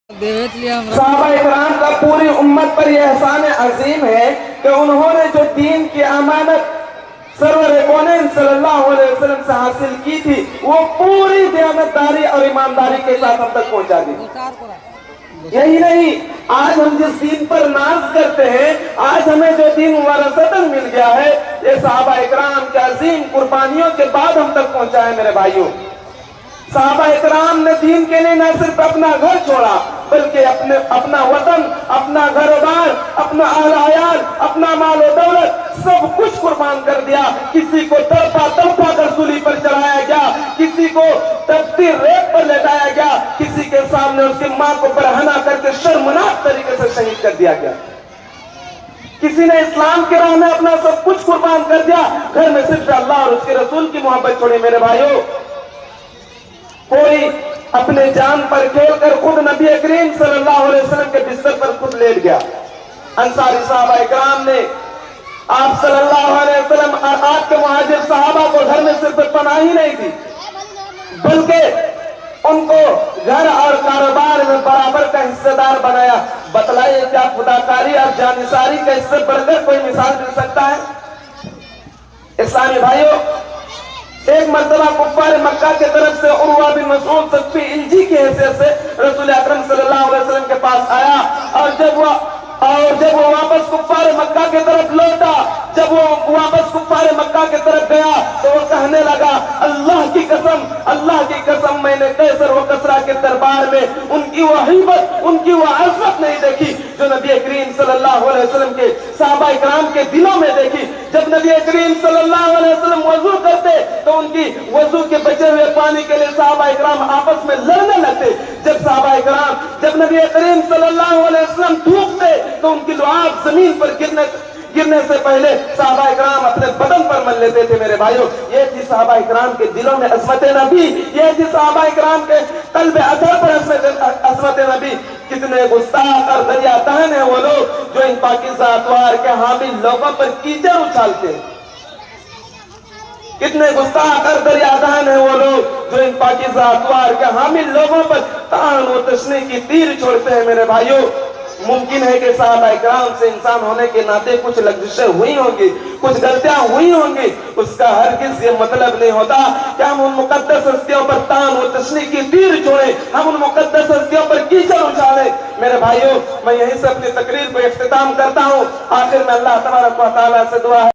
صحابہ اکرام کا پوری امت پر یہ احسان عظیم ہے کہ انہوں نے جو دین کی امانت سرور کونین صلی اللہ علیہ وسلم سے حاصل کی تھی وہ پوری دیانتداری اور ایمانداری کے ساتھ ہم تک پہنچا دی۔ یہی نہیں، آج ہم جس دین پر ناز کرتے ہیں، آج ہمیں جو دین ورثتاً مل گیا ہے، یہ صحابہ اکرام کے عظیم قربانیوں کے بعد ہم تک پہنچا ہے میرے بھائیوں۔ صحابہ اکرام نے دین کے لیے نہ صرف اپنا گھر چھوڑا بلکہ اپنا وطن، اپنا گھر و بار، اپنا اہل عیال، اپنا مال و دولت سب کچھ قربان کر دیا۔ کسی کو تڑپا کر سولی پر چڑھایا گیا، کسی کو تپتی ریت پر لٹایا گیا، کسی کے سامنے اس کی ماں کو برہنہ کر کے شرمناک طریقے سے شہید کر دیا گیا۔ کسی نے اسلام کے راہ میں اپنا سب کچھ قربان کر دیا، گھر میں صرف اللہ اور اس کے رسول کی محبت چھوڑی میرے بھائیوں۔ کوئی اپنے جان پر کھیل کر خود نبی کریم صلی اللہ علیہ وسلم کے بستر پر خود لیٹ گیا۔ انصاری صحابہ اکرام نے آپ صلی اللہ علیہ وسلم اور آپ کے مہاجر صحابہ کو گھر میں صرف پناہ ہی نہیں دی بلکہ ان کو گھر اور کاروبار میں برابر کا حصہ دار بنایا۔ بتلائیے کیا فداکاری اور جانثاری کا اس سے بڑھ کر کوئی مثال مل سکتا ہے؟ اسلامی بھائیوں، ایک مرتبہ کفار مکہ کے طرف سے عروہ بن مسعود ثقفی الجی کی حیثیت سے رسول اکرم صلی اللہ علیہ وسلم کے پاس آیا، اور جب وہ واپس کفار مکہ کے طرف لوٹا، جب وہ واپس کفار مکہ کے طرف گیا تو وہ کہنے لگا، اللہ کی قسم میں نے قیصر و کسریٰ کے دربار میں ان کی وہ ہیبت، ان کی وہ عظمت نہیں دیکھی جو نبی کریم صلی اللہ علیہ وسلم کے صحابہ اکرام کے دلوں میں دیکھی۔ جب نبی کریم صلی اللہ علیہ وسلم وضو کرتے تو ان کی وضو کے بچے ہوئے پانی کے لیے صحابہ اکرام آپس میں لڑنے لگتے۔ جب نبی کریم صلی اللہ علیہ وسلم تھوکتے تو ان کی لعاب زمین پر گرنے سے پہلے صحابہ اکرام اپنے بدن پر مل لیتے تھے میرے بھائیوں۔ یہ تھی صحابہ اکرام کے دلوں میں عظمت نبی، یہ تھی صحابہ اکرام کے قلب اطہر پر عظمت نبی۔ کتنے گستاخ اور دریا دہن ہیں وہ لوگ جو ان پاکیزہ اطوار کے حامل لوگوں پر کیچڑ اچھالتے ہیں۔ کتنے گستاخ اور دریا دہن ہیں وہ لوگ جو ان پاکیزہ اطوار کے حامل لوگوں پر طعن و تشنیع کی تیر چھوڑتے ہیں میرے بھائیوں۔ ممکن ہے کہ صحابہ اکرام سے انسان ہونے کے ناطے کچھ لغزشیں ہوئی ہوں گی، کچھ غلطیاں ہوئی ہوں گی، اس کا ہرگز یہ مطلب نہیں ہوتا کہ ہم ان مقدس ہستیوں پر طعن و تشنیع کی تیر چھوڑیں، ہم ان مقدس ہستیوں پر کیچڑ اچھالیں۔ میرے بھائیوں، میں یہیں سے اپنی تقریر کو اختتام کرتا ہوں۔ آخر میں اللہ تبارک و تعالیٰ سے دعا ہے